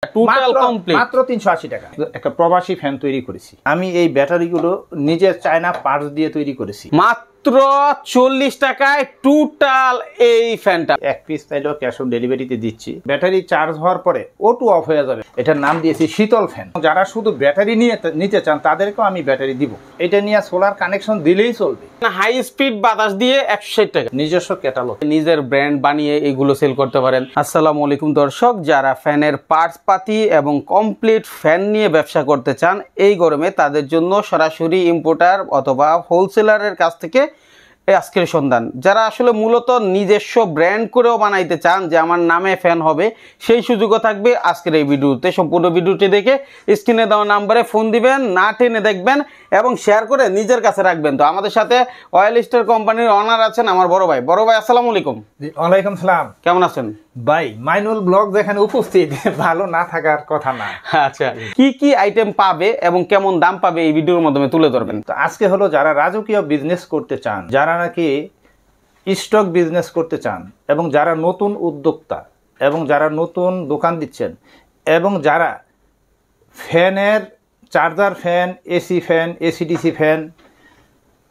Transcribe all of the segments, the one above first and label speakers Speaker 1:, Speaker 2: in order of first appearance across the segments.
Speaker 1: Total complete
Speaker 2: মাত্র 380 টাকা। একটা প্রবাসী ফ্যান তৈরি করেছি আমি, এই ব্যাটারিগুলো নিজের চায়না পার্টস দিয়ে তৈরি করেছি।
Speaker 1: মাত্র 40 টাকায় টোটাল এই ফ্যানটা।
Speaker 2: এক পিস চাইলেও ক্যাশ অন ডেলিভারিতে দিচ্ছি। ব্যাটারি চার্জ হওয়ার পরে অটো অফ হয়ে যাবে। এটার নাম দিয়েছি শীতল ফ্যান। যারা শুধু ব্যাটারি নিতে চান তাদেরকেও আমি ব্যাটারি দিব। এটা নিয়ে সোলার কানেকশন দিলেই চলবে।
Speaker 1: হাই স্পিড বাতাস দিয়ে 160 টাকা।
Speaker 2: নিজস্ব ক্যাটালগ,
Speaker 1: নিজের ব্র্যান্ড বানিয়ে এগুলো সেল করতে পারেন। আসসালামু আলাইকুম দর্শক, যারা ফ্যানের পার্টস পাতি এবং কমপ্লিট ফ্যান নিয়ে ব্যবসা করতে চান এই গরমে, তাদের জন্য সরাসরি ইম্পোর্টার অথবা হোলসেলারের কাছ থেকে আজকের সন্ধান। যারা আসলে মূলত নিজস্ব ব্র্যান্ড করেও বানাইতে চান যে আমার নামে ফ্যান হবে, সেই সুযোগও থাকবে আজকের এই ভিডিওতে। সম্পূর্ণ ভিডিওটি দেখে স্ক্রিনে দেওয়া নাম্বারে ফোন দিবেন, না টেনে দেখবেন এবং শেয়ার করে নিজের কাছে রাখবেন। তো আমাদের সাথে অয়েল স্টার কোম্পানির অনার আছেন আমার বড় ভাই। বড় ভাই আসসালামু আলাইকুম।
Speaker 2: ওয়ালাইকুম সালাম।
Speaker 1: কেমন আছেন
Speaker 2: ভাই? মাইনুল ব্লগ যেখানে উপস্থিত, ভালো না থাকার কথা না।
Speaker 1: আচ্ছা, কি কি আইটেম পাবে এবং কেমন দাম পাবে এই ভিডিওর মাধ্যমে তুলে ধরবেন।
Speaker 2: তো আজকে হলো যারা রাজকীয় বিজনেস করতে চান, যারা নাকি স্টক বিজনেস করতে চান, এবং যারা নতুন উদ্যোক্তা, এবং যারা নতুন দোকান দিচ্ছেন, এবং যারা ফ্যানের charger fan, AC fan, AC DC fan,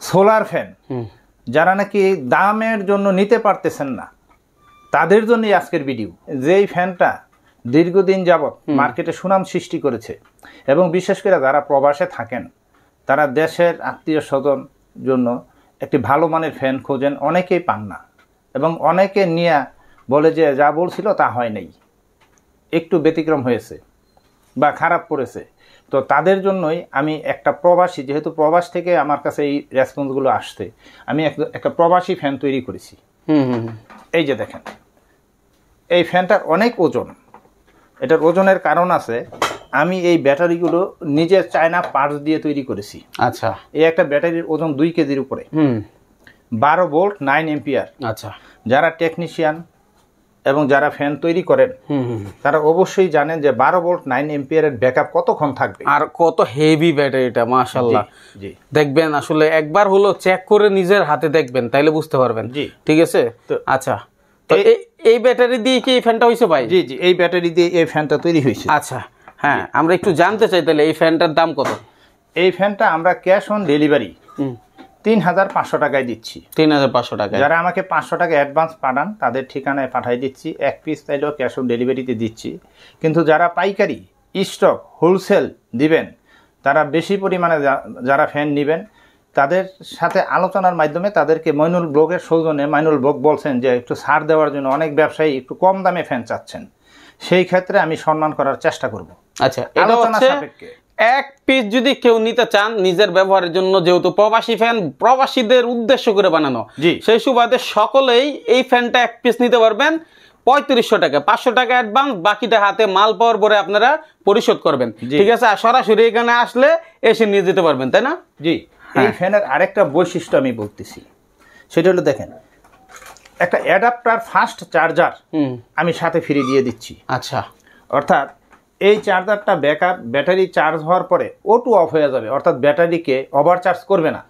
Speaker 2: solar fan যারা নাকি দামের জন্য নিতে পারতেছেন না, তাদের জন্যই আজকের ভিডিও। যেই ফ্যানটা দীর্ঘদিন যাবৎ মার্কেটে সুনাম সৃষ্টি করেছে, এবং বিশেষ করে যারা প্রবাসে থাকেন, তারা দেশের আত্মীয় স্বজন জন্য একটি ভালো মানের ফ্যান খোঁজেন, অনেকেই পান না, এবং অনেকে নিয়ে বলে যে যা বলছিল তা হয় নাই, একটু ব্যতিক্রম হয়েছে বা খারাপ পড়েছে। তো তাদের জন্যই আমি একটা প্রবাসী, যেহেতু প্রবাস থেকে আমার কাছে এই রেসপন্সগুলো আসছে, আমি একটা প্রবাসী ফ্যান তৈরি করেছি। এই যে দেখেন, এই ফ্যানটার অনেক ওজন। এটার ওজনের কারণ আছে, আমি এই ব্যাটারিগুলো নিজের চায়না পার্টস দিয়ে তৈরি করেছি।
Speaker 1: আচ্ছা,
Speaker 2: এই একটা ব্যাটারির ওজন 2 কেজির উপরে, 12 ভোল্ট 9 এম্পিয়ার।
Speaker 1: আচ্ছা,
Speaker 2: যারা টেকনিশিয়ান এবং যারা ফ্যান তৈরি করেন তারা অবশ্যই জানেন যে 12 ভোল্ট 9 এম্পিয়ারের ব্যাকআপ কতক্ষণ থাকবে,
Speaker 1: আর কত হেভি ব্যাটারিটা। মাশাআল্লাহ,
Speaker 2: জি
Speaker 1: দেখবেন আসলে একবার হলো চেক করে নিজের হাতে দেখবেন, তাইলে বুঝতে পারবেন।
Speaker 2: জি,
Speaker 1: ঠিক আছে। আচ্ছা, তো এই ব্যাটারি দিয়ে কি এই ফ্যানটা হইছে ভাই?
Speaker 2: জি জি, এই ব্যাটারি দিয়ে এই ফ্যানটা তৈরি হয়েছে।
Speaker 1: আচ্ছা, হ্যাঁ, আমরা একটু জানতে চাই তাহলে এই ফ্যানটার দাম কত?
Speaker 2: এই ফ্যানটা আমরা ক্যাশ অন ডেলিভারি 3500 টাকায় দিচ্ছি।
Speaker 1: 3500 টাকা।
Speaker 2: যারা আমাকে 500 টাকা অ্যাডভান্স পাঠান তাদের ঠিকানায় পাঠাই দিচ্ছি। এক পিস চাইলেও ক্যাশ অন ডেলিভারিতে দিচ্ছি। কিন্তু যারা পাইকারি স্টক হোলসেল দিবেন, তারা বেশি পরিমাণে যারা ফ্যান নেবেন, তাদের সাথে আলোচনার মাধ্যমে তাদেরকে মইনুল ব্লগের সৌজন্যে মইনুল ব্লগ বলছেন যে একটু ছাড় দেওয়ার জন্য, অনেক ব্যবসায়ী একটু কম দামে ফ্যান চাচ্ছেন, সেই ক্ষেত্রে আমি সম্মান করার চেষ্টা করব।
Speaker 1: আচ্ছা, আলোচনা সাপেক্ষে এক পিস যদি কেউ নিতে চান নিজের ব্যবহারের জন্য, যেহেতু প্রবাসী ফ্যান প্রবাসীদের উদ্দেশ্য করে বানানো, সেই সুবাদে সকলেই এই ফ্যানটা এক পিস নিতে পারবেন 3500 টাকা। 500 টাকা অ্যাডভান্স, বাকিটা হাতে মাল পাওয়ার পরে আপনারা পরিশোধ করবেন। ঠিক আছে, আর সরাসরি এখানে আসলে এসে নিয়ে যেতে পারবেন, তাই না?
Speaker 2: জি। এই ফ্যানের আরেকটা বৈশিষ্ট্য আমি বলতেছি, সেটা হলো দেখেন, একটা অ্যাডাপ্টার ফাস্ট চার্জার আমি সাথে ফ্রি দিয়ে দিচ্ছি।
Speaker 1: আচ্ছা,
Speaker 2: অর্থাৎ এই চার্জারটা ব্যাটারি চার্জ হওয়ার পরে অটো অফ হয়ে যাবে, অর্থাৎ ব্যাটারিকে ওভার চার্জ করবে না।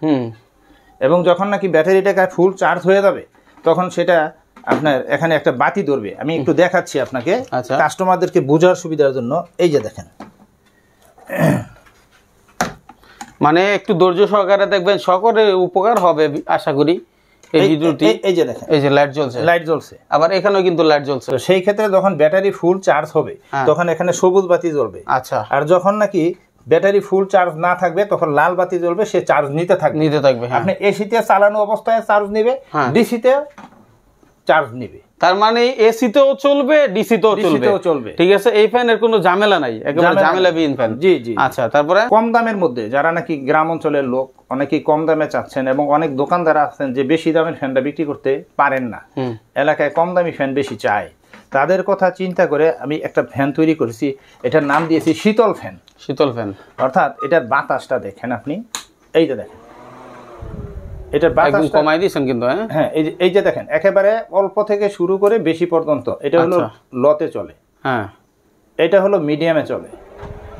Speaker 2: এবং যখন নাকি ব্যাটারিটাকে ফুল চার্জ হয়ে যাবে, তখন সেটা আপনার এখানে একটা বাতি ধরবে। আমি একটু দেখাচ্ছি আপনাকে কাস্টমারদেরকে বোঝার সুবিধার জন্য। এই যে দেখেন,
Speaker 1: মানে একটু ধৈর্য সহকারে দেখবেন, সকলের উপকার হবে আশা করি এই ভিডিওটি।
Speaker 2: এই যে দেখেন,
Speaker 1: এই যে লাইট জ্বলছে, আবার এখানেও কিন্তু লাইট জ্বলছে।
Speaker 2: তো সেই ক্ষেত্রে যখন ব্যাটারি ফুল চার্জ হবে তখন এখানে সবুজ বাতি জ্বলবে।
Speaker 1: আচ্ছা,
Speaker 2: আর যখন নাকি ব্যাটারি ফুল চার্জ না থাকবে তখন লাল বাতি জ্বলবে, সে চার্জ নিতে থাকবে। আপনি এসিতে চালানো অবস্থায় চার্জ নিবে, ডিসিতে চার্জ নিবে, তার মানে
Speaker 1: এসিতেও চলবে, ডিসিতেও চলবে। ঠিক আছে, এই ফ্যানের কোনো ঝামেলা নাই, একেবারে ঝামেলাবিহীন ফ্যান।
Speaker 2: জি জি।
Speaker 1: আচ্ছা, তারপরে
Speaker 2: কম দামের মধ্যে যারা নাকি গ্রাম অঞ্চলের লোক, অনেকেই কম দামে চাচ্ছেন, এবং অনেক দোকানদার আছেন যে বেশি দামের ফ্যানটা বিক্রি করতে পারেন না, এলাকায় কম দামি ফ্যান বেশি চায়, তাদের কথা চিন্তা করে আমি একটা ফ্যান তৈরি করেছি। এটার নাম দিয়েছি শীতল ফ্যান। শীতল ফ্যান অর্থাৎ এটার বাতাসটা দেখেন আপনি, এই যে দেখেন, এটার বাতাস
Speaker 1: কমাই দিয়েছেন কিন্তু।
Speaker 2: হ্যাঁ, এই যে দেখেন, একেবারে অল্প থেকে শুরু করে বেশি পর্যন্ত। এটা হলো লতে চলে, হ্যাঁ, এটা হলো মিডিয়ামে চলে,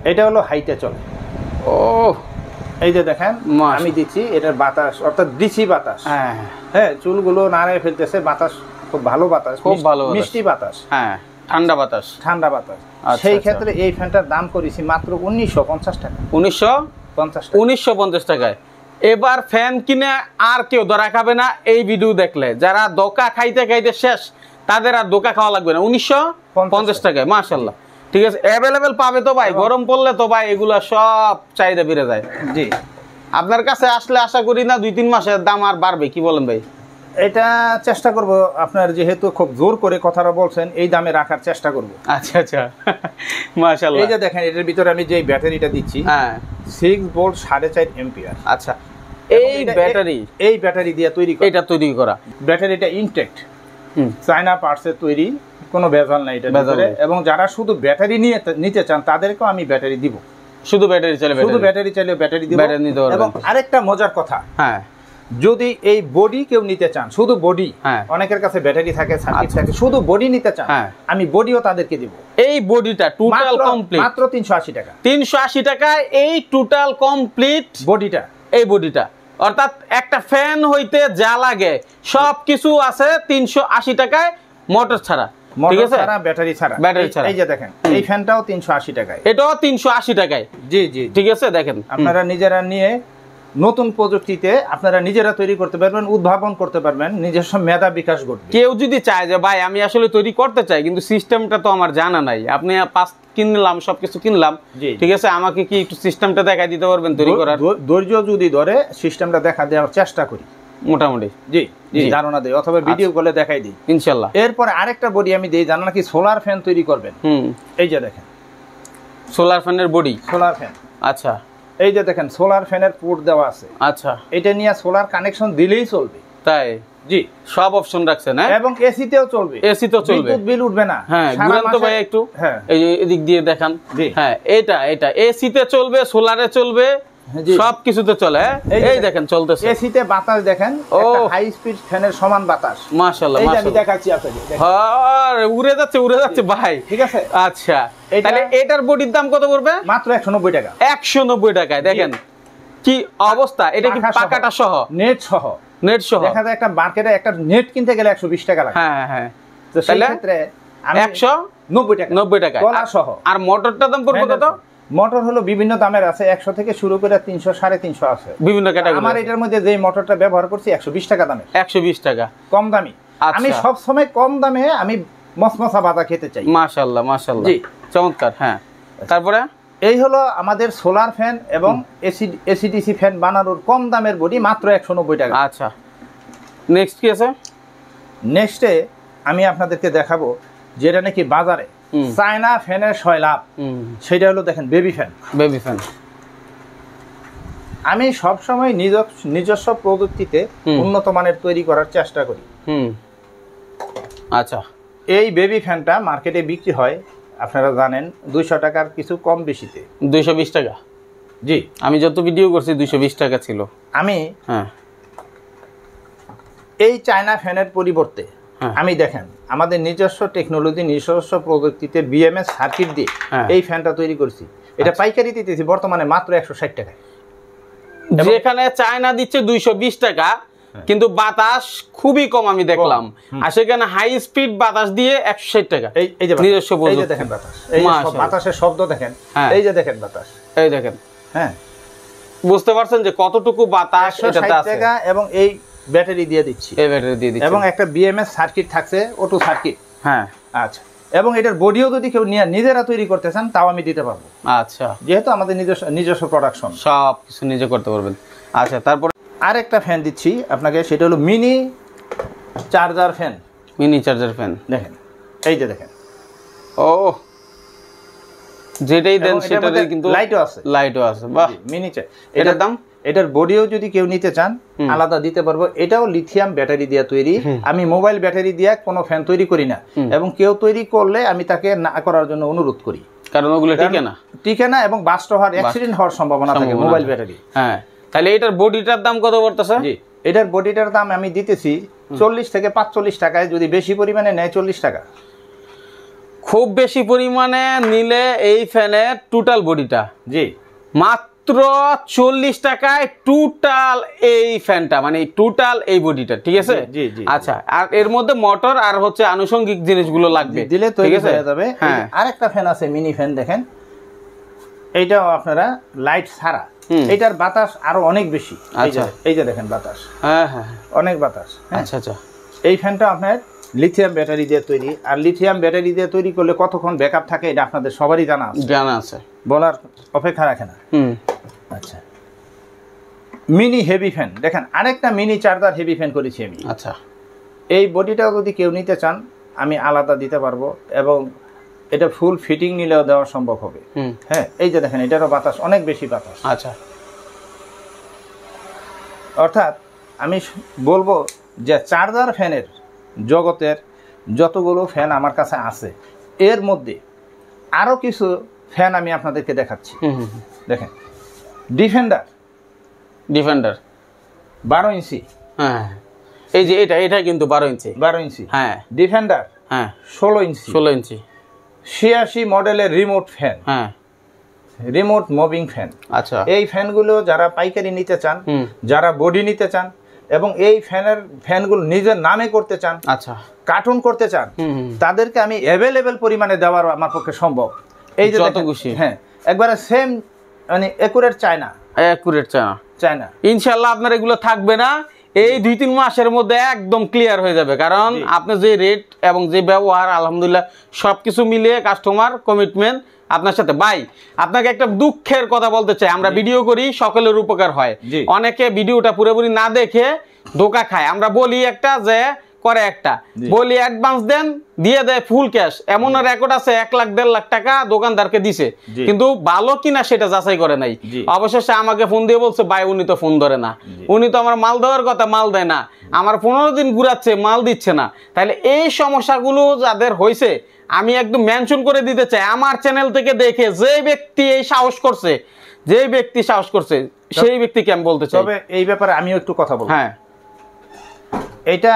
Speaker 2: এটা হলো হাইতে চলে।
Speaker 1: ও,
Speaker 2: এই যে দেখেন আমি দিচ্ছি এটার বাতাস, অর্থাৎ ডিসি বাতাস। হ্যাঁ, চুলগুলো নাড়ায় ফেলতেছে, বাতাস খুব ভালো বাতাস, খুব ভালো মিষ্টি বাতাস।
Speaker 1: হ্যাঁ, ঠান্ডা বাতাস।
Speaker 2: ঠান্ডা বাতাস।
Speaker 1: আচ্ছা,
Speaker 2: সেই
Speaker 1: আচ্ছা।
Speaker 2: ক্ষেত্রে এই ফ্যানটার দাম করেছি মাত্র 1950 টাকা।
Speaker 1: 1950 টাকায়। এবার ফ্যান কিনে আর কেউ ধরা খাবে না এই ভিডিও দেখলে। যারা দোকা খাইতে খাইতে শেষ তাদের আর দোকা খাওয়া লাগবে না 1950 টাকায়। মাশাআল্লাহ, ঠিক আছে। অ্যাভেলেবেল পাবে তো ভাই, গরম পড়লে তো ভাই এগুলা সব চাহিদা বেড়ে যায়।
Speaker 2: জি,
Speaker 1: আপনার কাছে আসলে আশা করি না 2-3 মাসের দাম আর বাড়বে, কি বলেন ভাই?
Speaker 2: এটা চেষ্টা করব, আপনার যেহেতু খুব জোর করে কথাটা বলছেন, এই দামে রাখার চেষ্টা করব।
Speaker 1: আচ্ছা আচ্ছা, মাশাআল্লাহ।
Speaker 2: এই যে দেখেন, এটার ভিতরে আমি যে ব্যাটারিটা দিচ্ছি,
Speaker 1: হ্যাঁ
Speaker 2: 6 ভোল্ট 4.5 এম্পিয়ার।
Speaker 1: আচ্ছা, এই ব্যাটারি
Speaker 2: দিয়ে তৈরি করা।
Speaker 1: এটা তৈরি করা
Speaker 2: ব্যাটারিটা ইনটেক্ট,
Speaker 1: হুম,
Speaker 2: চায়না পার্টসের তৈরি, কোনো ভেজাল নাই এটার ভিতরে। এবং যারা শুধু ব্যাটারি নিতে চান তাদেরকেও আমি ব্যাটারি দিব।
Speaker 1: শুধু ব্যাটারি চাইলে
Speaker 2: শুধু ব্যাটারি চাইলে ব্যাটারি দিব।
Speaker 1: ব্যাটারি নিতে পারবেন।
Speaker 2: এবং আরেকটা মজার কথা,
Speaker 1: হ্যাঁ,
Speaker 2: যদি এই বডি কেউ নিতে চান, শুধু বডি,
Speaker 1: হ্যাঁ,
Speaker 2: অনেকের কাছে ব্যাটারি থাকে, সার্কিট
Speaker 1: আচ্ছা,
Speaker 2: থাকে, শুধু বডি নিতে চান,
Speaker 1: হ্যাঁ,
Speaker 2: আমি বডিও তাদেরকে দিব।
Speaker 1: এই বডিটা টোটাল কমপ্লিট
Speaker 2: মাত্র 380 টাকা।
Speaker 1: 380 টাকায় এই টোটাল কমপ্লিট
Speaker 2: বডিটা,
Speaker 1: এই বডিটা, অর্থাৎ একটা ফ্যান হইতে যা লাগে সবকিছু আছে 380 টাকায়, মোটর ছাড়া। ঠিক আছে,
Speaker 2: ব্যাটারি ছাড়া।
Speaker 1: ব্যাটারি ছাড়া।
Speaker 2: এই যে দেখেন, এই ফ্যানটাও 380 টাকায়।
Speaker 1: এটাও 380 টাকায়।
Speaker 2: জি জি,
Speaker 1: ঠিক আছে, দেখেন
Speaker 2: আপনারা নিজেরা নিয়ে নতুন প্রযুক্তিতে আপনারা নিজেরা তৈরি করতে পারবেন, উদ্ভাবন করতে পারবেন, নিজস্ব মেধা বিকাশ ঘটবে।
Speaker 1: কেউ যদি চায় যে ভাই আমি আসলে তৈরি করতে চাই কিন্তু সিস্টেমটা তো আমার জানা নাই, আপনি পাঁচ কিনলাম, সবকিছু কিনলাম, ঠিক আছে, আমাকে কি একটু সিস্টেমটা দেখাই দিতে পারবেন তৈরি করার?
Speaker 2: ধৈর্য যদি ধরে সিস্টেমটা দেখা দেওয়ার চেষ্টা করি
Speaker 1: মোটামুটি।
Speaker 2: জি জি, ধারণা দেই অথবা ভিডিও কলে দেখাই দিই
Speaker 1: ইনশাআল্লাহ।
Speaker 2: এরপরে আরেকটা বডি আমি দেই, জানা নাকি সোলার ফ্যান তৈরি করবেন। এই যে দেখেন
Speaker 1: সোলার ফ্যানের বডি,
Speaker 2: সোলার ফ্যান।
Speaker 1: আচ্ছা,
Speaker 2: এই যে দেখেন সোলার ফ্যানের পোর্ট দেওয়া আছে।
Speaker 1: আচ্ছা,
Speaker 2: এটা নিয়ে সোলার কানেকশন দিলেই চলবে।
Speaker 1: তাই?
Speaker 2: জি,
Speaker 1: সব অপশন রাখছেন। হ্যাঁ,
Speaker 2: এবং এসিতেও চলবে।
Speaker 1: এসিতেও চলবে,
Speaker 2: বিদ্যুৎ বিল উঠবে না।
Speaker 1: হ্যাঁ, ঘুরান তো ভাই একটু,
Speaker 2: হ্যাঁ,
Speaker 1: এই যে এদিক দিয়ে দেখান। হ্যাঁ, এটা এসিতে চলবে, সোলারে চলবে, সবকিছুতে চলে। এই দেখেন চলতেছে।
Speaker 2: এসিতে বাতাস দেখেন, একটা হাই স্পিড ফ্যানের সমান বাতাস।
Speaker 1: মাশাআল্লাহ,
Speaker 2: এই আমি
Speaker 1: মাশাআল্লাহ
Speaker 2: দেখাচ্ছি আপনাকে।
Speaker 1: আরে উড়ে যাচ্ছে ভাই।
Speaker 2: ঠিক আছে,
Speaker 1: আচ্ছা, তাহলে এটার বডির দাম কত পড়বে?
Speaker 2: মাত্র 190 টাকা।
Speaker 1: 190 টাকায়। দেখেন কি অবস্থা, এটা কি পাকাটা সহ,
Speaker 2: নেট সহ?
Speaker 1: নেট সহ।
Speaker 2: দেখা যায় একটা মার্কেটে একটা নেট কিনতে গেলে 120 টাকা লাগে।
Speaker 1: হ্যাঁ হ্যাঁ,
Speaker 2: তো সেই ক্ষেত্রে আমি
Speaker 1: 190 টাকা, 90 টাকা
Speaker 2: কলা সহ।
Speaker 1: আর মোটরটার দাম পড়বে কত?
Speaker 2: মোটর হলো বিভিন্ন দামের আছে, 100 থেকে শুরু করে 300 350 আছে, বিভিন্ন ক্যাটাগরি। আমার এটার মধ্যে যে মোটরটা ব্যবহার করছি 120 টাকা দামে। 120 টাকা কম দামি। আমি সব সময় কম দামে আমি মসমসা বাতা খেতে চাই।
Speaker 1: মাশাআল্লাহ, মাশাআল্লাহ, জি চমৎকার। হ্যাঁ, তারপরে
Speaker 2: এই হলো আমাদের সোলার ফ্যান এবং এসিডিসি ফ্যান বানানোর কম দামের বডি, মাত্র 190 টাকা।
Speaker 1: আচ্ছা, নেক্সট কি আছে?
Speaker 2: নেক্সটে আমি আপনাদেরকে দেখাবো যেটা নাকি বাজারে চায়না ফ্যানের সয়লাভ, সেটা হলো দেখেন বেবি ফ্যান। বেবি ফ্যান আমি সব সময় নিজস্ব প্রযুক্তিতে উন্নত মানের তৈরি করার চেষ্টা করি।
Speaker 1: আচ্ছা,
Speaker 2: এই বেবি ফ্যানটা মার্কেটে বিক্রি হয় আপনারা জানেন 200 টাকার কিছু কম বেশিতে।
Speaker 1: 220 টাকা?
Speaker 2: জি,
Speaker 1: আমি যত ভিডিও করছি 220 টাকা ছিল।
Speaker 2: আমি এই চায়না ফ্যানের পরিবর্তে আমি দেখেন আমাদের নিজস্ব টেকনোলজি, নিজস্ব প্রযুক্তিতে বিএমএস সার্কিট দিয়ে এই ফ্যানটা তৈরি করছি। এটা পাইকারি দিতেছি বর্তমানে মাত্র 160 টাকা।
Speaker 1: যেখানে চায়না দিচ্ছে 220 টাকা, কিন্তু বাতাস খুবই কম আমি দেখলাম, আর সেখানে হাই স্পিড বাতাস দিয়ে 160 টাকা। এই যে নিজস্ব প্রযুক্তি, এই যে দেখেন বাতাস, এই বাতাসের শব্দ দেখেন, এই যে দেখেন বাতাস, এই দেখেন। হ্যাঁ, বুঝতে পারছেন যে কতটুকু বাতাস এটাতে আছে। এবং এই ব্যাটারি দিয়ে দিচ্ছি, এই ব্যাটারি দিয়ে দিচ্ছি, এবং একটা বিএমএস সার্কিট থাকছে, অটো সার্কিট। হ্যাঁ, আচ্ছা, এবং এটার বডিও যদি কেউ নিজেরা তৈরি করতে চান তাও আমি দিতে পারবো। আচ্ছা, যেহেতু আমাদের নিজস্ব প্রোডাকশন, সব কিছু নিজে করতে পারবেন। আচ্ছা, তারপর আরেকটা ফ্যান দিচ্ছি আপনাকে, সেটা হলো mini charger fan. Mini charger fan দেখেন, এই যে দেখেন। ও, যেটাই দেন সেটাতে কিন্তু লাইটও আছে, লাইটও আছে। বাহ, মিনি এটার দাম, এটার বডিও যদি কেউ নিতে চান আলাদা দিতে পারবো। এটাও লিথিয়াম ব্যাটারি দিয়ে তৈরি। আমি মোবাইল ব্যাটারি দিয়ে কোনো ফ্যান তৈরি করি না, এবং কেউ তৈরি করলে আমি তাকে না করার জন্য অনুরোধ করি, কারণ ওগুলো টিকে না এবং বাস্ট হওয়ার, অ্যাক্সিডেন্ট হওয়ার সম্ভাবনা থাকে মোবাইল ব্যাটারি। হ্যাঁ, তাহলে এটার বডিটার দাম কত পড়তেছে? জি, এটার বডিটার দাম আমি দিতেছি 40 থেকে 45 টাকায়, যদি বেশি পরিমাণে নেয় 40 টাকা। খুব বেশি পরিমাণে নিলে এই ফ্যানের টোটাল বডিটা জি মাত্র মাত্র 40 টাকায় টোটাল এই ফ্যানটা, মানে টোটাল এই বডিটা, ঠিক আছে?
Speaker 2: জি জি।
Speaker 1: আচ্ছা, আর এর মধ্যে মোটর আর হচ্ছে আনুষঙ্গিক জিনিসগুলো লাগবে,
Speaker 2: দিলে
Speaker 1: ঠিক আছে?
Speaker 2: হয়ে যাবে।
Speaker 1: হ্যাঁ,
Speaker 2: আরেকটা ফ্যান আছে মিনি ফ্যান, দেখেন এইটাও আপনারা লাইট ছাড়া, এটার বাতাস আরো অনেক বেশি।
Speaker 1: আচ্ছা,
Speaker 2: এই যে দেখেন বাতাস,
Speaker 1: হ্যাঁ হ্যাঁ,
Speaker 2: অনেক বাতাস।
Speaker 1: আচ্ছা আচ্ছা।
Speaker 2: এই ফ্যানটা আপনার লিথিয়াম ব্যাটারি দিয়ে তৈরি, আর লিথিয়াম ব্যাটারি দিয়ে তৈরি করলে কতক্ষণ ব্যাকআপ থাকে এটা আপনাদের সবারই জানা আছে, বলার অপেক্ষা রাখে না। আচ্ছা, মিনি হেভি ফ্যান দেখেন, আরেকটা মিনি চার্জার হেভি ফ্যান করেছি আমি।
Speaker 1: আচ্ছা,
Speaker 2: এই বডিটাও যদি কেউ নিতে চান আমি আলাদা দিতে পারবো, এবং এটা ফুল ফিটিং নিলেও দেওয়া সম্ভব হবে। হ্যাঁ, এই যে দেখেন এটারও বাতাস অনেক বেশি বাতাস।
Speaker 1: আচ্ছা,
Speaker 2: অর্থাৎ আমি বলবো যে চার্জার ফ্যানের জগতের যতগুলো ফ্যান আমার কাছে আছে এর মধ্যে আরও কিছু ফ্যান আমি আপনাদেরকে দেখাচ্ছি। দেখেন ডিফেন্ডার 12 ইঞ্চি,
Speaker 1: হ্যাঁ এই যে এটা কিন্তু 12 ইঞ্চি,
Speaker 2: হ্যাঁ ডিফেন্ডার,
Speaker 1: হ্যাঁ
Speaker 2: 16 ইঞ্চি 86 মডেলের রিমোট ফ্যান,
Speaker 1: হ্যাঁ
Speaker 2: রিমোট মুভিং ফ্যান।
Speaker 1: আচ্ছা,
Speaker 2: এই ফ্যানগুলো যারা পাইকারি নিতে চান, যারা বডি নিতে চান, এবং এই ফ্যানগুলো নিজের নামে করতে চান,
Speaker 1: আচ্ছা
Speaker 2: কার্টুন করতে চান, তাদেরকে আমি অ্যাভেলেবেল পরিমাণে দেওয়ার আমার পক্ষে সম্ভব। এই যে
Speaker 1: যত খুশি,
Speaker 2: হ্যাঁ একবারে সেম, মানে একুরেট চায় না।
Speaker 1: ইনশাআল্লাহ আপনার এগুলো থাকবে না, এই 2-3 মাসের মধ্যে একদম ক্লিয়ার হয়ে যাবে, কারণ আপনার যে রেট এবং যে ব্যবহার আলহামদুলিল্লাহ সবকিছু মিলিয়ে কাস্টমার কমিটমেন্ট আপনার সাথে। ভাই আপনাকে একটা দুঃখের কথা বলতে চাই, আমরা ভিডিও করি সকলের উপকার হয়, অনেকে ভিডিওটা পুরোপুরি না দেখে ধোকা খায়। আমরা বলি একটা, যে করে একটা, বলি অ্যাডভান্স দেন, দিয়ে দেয় ফুল ক্যাশ, এমন রেকর্ড আছে 1 লাখ 1.5 লাখ টাকা দোকানদারকে দিছে, কিন্তু ভালো কিনা সেটা যাচাই করে নাই। অবশেষে আমাকে ফোন দিয়ে বলছে ভাই উনি তো ফোন ধরে না, উনি তো আমার মাল দেওয়ার কথা মাল দেয় না, আমার 15 দিন ঘুরাচ্ছে মাল দিচ্ছে না। তাহলে এই সমস্যাগুলো যাদের হয়েছে আমি একদম মেনশন করে দিতে চাই, আমার চ্যানেল থেকে দেখে যে ব্যক্তি এই সাহস করছে, সেই ব্যক্তিকে আমি বলতে চাই।
Speaker 2: তবে এই ব্যাপারে আমিও একটু কথা বলবো।
Speaker 1: হ্যাঁ,
Speaker 2: এটা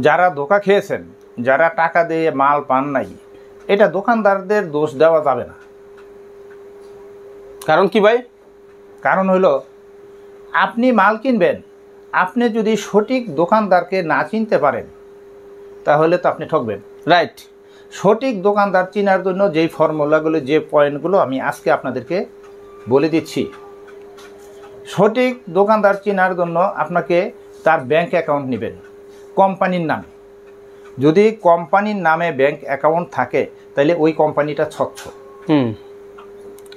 Speaker 2: যারা ধোকা খেয়েছেন, যারা টাকা দিয়ে মাল পান নাই, এটা দোকানদারদের দোষ দেওয়া যাবে না।
Speaker 1: কারণ কি ভাই?
Speaker 2: কারণ হলো আপনি মাল কিনবেন, আপনি যদি সঠিক দোকানদারকে না চিনতে পারেন তাহলে তো আপনি ঠকবেন।
Speaker 1: রাইট।
Speaker 2: সঠিক দোকানদার চিনার জন্য যেই ফর্মুলাগুলো, যে পয়েন্টগুলো আমি আজকে আপনাদেরকে বলে দিচ্ছি। সঠিক দোকানদার চিনার জন্য আপনাকে তার ব্যাংক অ্যাকাউন্ট নেবেন কোম্পানির নামে। যদি কোম্পানির নামে ব্যাংক অ্যাকাউন্ট থাকে তাহলে ওই কোম্পানিটা স্বচ্ছ।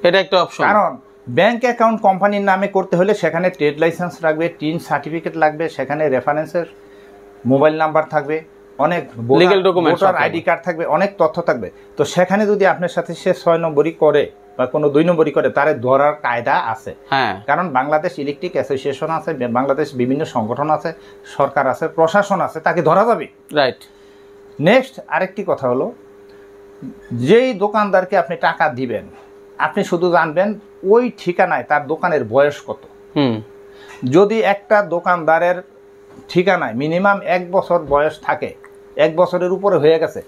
Speaker 1: এটা একটা অপশন।
Speaker 2: কারণ ব্যাংক অ্যাকাউন্ট কোম্পানির নামে করতে হলে সেখানে ট্রেড লাইসেন্স লাগবে, টিন সার্টিফিকেট লাগবে, সেখানে রেফারেন্সের মোবাইল নাম্বার থাকবে, অনেক
Speaker 1: legal document,
Speaker 2: voter ID card থাকবে, অনেক তথ্য থাকবে। তো সেখানে যদি আপনার সাথে সে 6 নম্বরই করে বা কোনো 2 নম্বরই করে, তারে ধরার কায়দা আছে। কারণ বাংলাদেশ ইলেকট্রিক অ্যাসোসিয়েশন আছে, বাংলাদেশ বিভিন্ন সংগঠন আছে, সরকার আছে, প্রশাসন আছে, তাকে ধরা যাবে।
Speaker 1: রাইট।
Speaker 2: নেক্সট আরেকটি কথা হলো, যেই দোকানদারকে আপনি টাকা দিবেন আপনি শুধু জানবেন ওই ঠিকানায় তার দোকানের বয়স কত। যদি একটা দোকানদারের ঠিকানায় মিনিমাম 1 বছর বয়স থাকে, 1 বছরের উপরে হয়ে গেছে,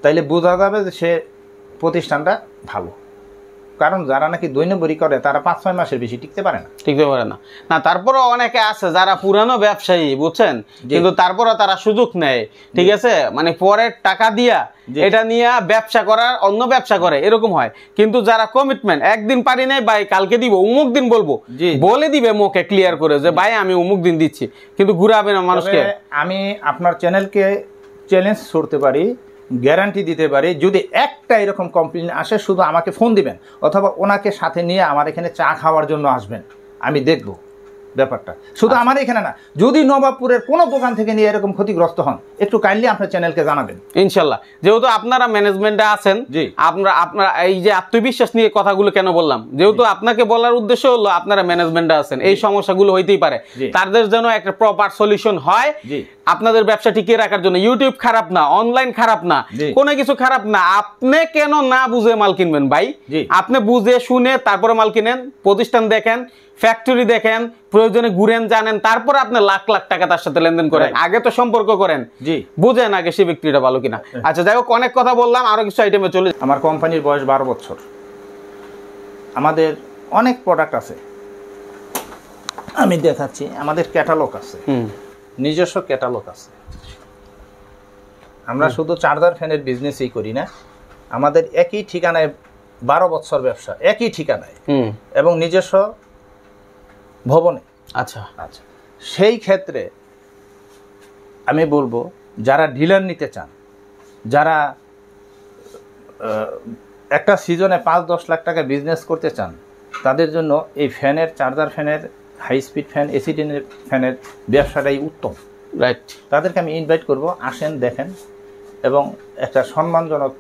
Speaker 2: তাইলে বোঝা যাবে যে সে প্রতিষ্ঠানটা ভালো। কারণ যারা নাকি 2 নম্বরই করে তারা 5-6 মাসের বেশি টিকতে পারে না।
Speaker 1: না তারপরে অনেকে আছে যারা পুরানো ব্যবসায়ী, বুঝছেন, কিন্তু তারপরে তারা সুযোগ নেয়, ঠিক আছে, মানে পরের টাকা দিয়া এটা নিয়ে ব্যবসা করার, অন্য ব্যবসা করে, এরকম হয়। কিন্তু যারা কমিটমেন্ট, একদিন পারি নাই ভাই কালকে দিব, অমুক দিন বলবো, বলে দিবে মুখে ক্লিয়ার করে যে ভাই আমি অমুক দিন দিচ্ছি, কিন্তু ঘুরাবে না মানুষকে।
Speaker 2: আমি আপনার চ্যানেলকে চ্যালেঞ্জ করতে পারি, গ্যারান্টি দিতে পারি, যদি একটা এরকম কমপ্লেইন আসে শুধু আমাকে ফোন দিবেন, অথবা ওনাকে সাথে নিয়ে আমার এখানে চা খাওয়ার জন্য আসবেন, আমি দেখব ব্যাপারটা। শুধু আমার এখানে না, যদি নবাবপুরের কোনো দোকান থেকে নিয়ে এরকম ক্ষতিগ্রস্ত হন, একটু কাইন্ডলি আপনার চ্যানেলকে জানাবেন
Speaker 1: ইনশাল্লাহ। যেহেতু আপনারা ম্যানেজমেন্টে আছেন, আপনারা এই যে আত্মবিশ্বাস নিয়ে কথাগুলো কেন বললাম, যেহেতু আপনাকে বলার উদ্দেশ্য হলো আপনারা ম্যানেজমেন্টে আছেন, এই সমস্যাগুলো হইতেই পারে, তাদের যেন একটা প্রপার সলিউশন হয় আপনাদের ব্যবসা টিকিয়ে রাখার জন্য। ইউটিউব খারাপ না, অনলাইন খারাপ না, কোনো কিছু খারাপ না, আপনি কেন না বুঝে মাল কিনবেন ভাই? আপনি বুঝে শুনে তারপরে মাল কিনেন, প্রতিষ্ঠান দেখেন, ফ্যাক্টরি দেখেন, প্রয়োজনে ঘুরেন, জানেন, তারপর আপনি লাখ লাখ টাকা তার সাথে লেনদেন করেন। আগে তো সম্পর্ক করেন, বুঝেন আগে সে ব্যক্তিটা ভালো কিনা। আচ্ছা যাই হোক, অনেক কথা বললাম, আরো কিছু আইটেমে চলে।
Speaker 2: আমার কোম্পানির বয়স 12 বছর। আমাদের অনেক প্রোডাক্ট আছে, আমি দেখাচ্ছি। আমাদের ক্যাটালগ আছে, নিজস্ব ক্যাটালগ আছে। আমরা শুধু চার্জার ফ্যানের বিজনেসই করি না, আমাদের একই ঠিকানায় 12 বছর ব্যবসা, একই ঠিকানায় এবং নিজস্ব ভবনে।
Speaker 1: আচ্ছা
Speaker 2: আচ্ছা, সেই ক্ষেত্রে আমি বলবো যারা ডিলার নিতে চান, যারা একটা সিজনে 5-10 লাখ টাকা বিজনেস করতে চান, তাদের জন্য এই ফ্যানের, চার্জার ফ্যানের, হাই স্পিড ফ্যান, এসি ফ্যানের ব্যবসাটাই উত্তম।
Speaker 1: রাইট।
Speaker 2: তাদেরকে আমি ইনভাইট করব, আসেন, দেখেন এবং একটা সম্মানজনক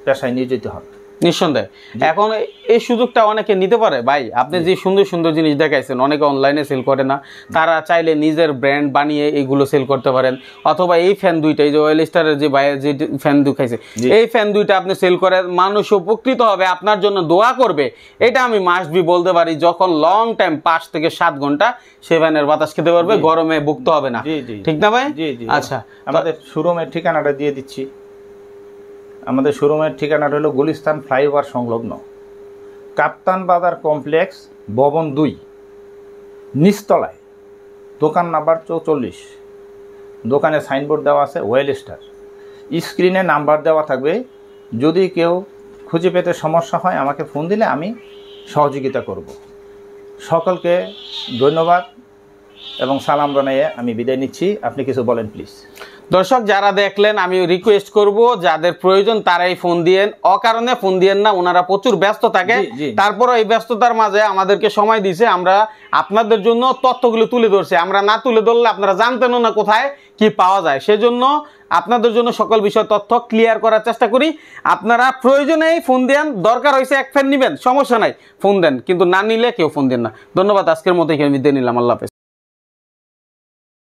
Speaker 2: পেশায় নিয়োজিত হন।
Speaker 1: নিঃসন্দেহে এখন এই সুযোগটা অনেকে নিতে পারে। ভাই আপনি যে সুন্দর সুন্দর জিনিস দেখাইছেন, অনেকে অনলাইনে সেল করে না, তারা চাইলে নিজের ব্র্যান্ড বানিয়ে এইগুলো সেল করতে পারেন। অথবা এই ফ্যান দুইটা, এই যে ওয়েল স্টারের যে ভাইয়ের যে ফ্যান দেখাইছে, এই ফ্যান দুইটা আপনি সেল করে মানুষ উপকৃত হবে, আপনার জন্য দোয়া করবে। এটা আমি মাস্ট বি বলতে পারি। যখন লং টাইম 5 থেকে 7 ঘন্টা সে ফ্যানের বাতাস খেতে পারবে, গরমে ভুগতে হবে না। ঠিক না ভাই? আচ্ছা,
Speaker 2: আমাদের শোরুমের ঠিকানাটা দিয়ে দিচ্ছি। আমাদের শোরুমের ঠিকানাটা হলো গুলিস্তান ফ্লাইওভার সংলগ্ন কাপ্তান বাজার কমপ্লেক্স, ভবন 2, নিচতলায়, দোকান নাম্বার 44। দোকানে সাইনবোর্ড দেওয়া আছে ওয়েল স্টার, স্ক্রিনে নাম্বার দেওয়া থাকবে। যদি কেউ খুঁজে পেতে সমস্যা হয় আমাকে ফোন দিলে আমি সহযোগিতা করব। সকলকে ধন্যবাদ এবং সালাম জানিয়ে আমি বিদায় নিচ্ছি। আপনি কিছু বলেন প্লিজ।
Speaker 1: দর্শক যারা দেখলেন, আমি রিকোয়েস্ট করব যাদের প্রয়োজন তারাই ফোন দিয়েন, অকারণে ফোন দিয়েন না। ওনারা প্রচুর ব্যস্ত থাকে, তারপরে এই ব্যস্ততার মাঝে আমাদেরকে সময় দিয়েছে, আমরা আপনাদের জন্য তথ্যগুলো তুলে ধরছি। আমরা না তুলে ধরলে আপনারা জানতেনও না কোথায় কি পাওয়া যায়। সেজন্য আপনাদের জন্য সকল বিষয় তথ্য ক্লিয়ার করার চেষ্টা করি। আপনারা প্রয়োজনেই ফোন দেন, দরকার হয়েছে 1 ফ্যান নেবেন, সমস্যা নাই, ফোন দেন, কিন্তু না নিলে কেউ ফোন দেন না। ধন্যবাদ। আজকের মতো এখানে বিদায় নিলাম। আল্লাহ হাফেজ।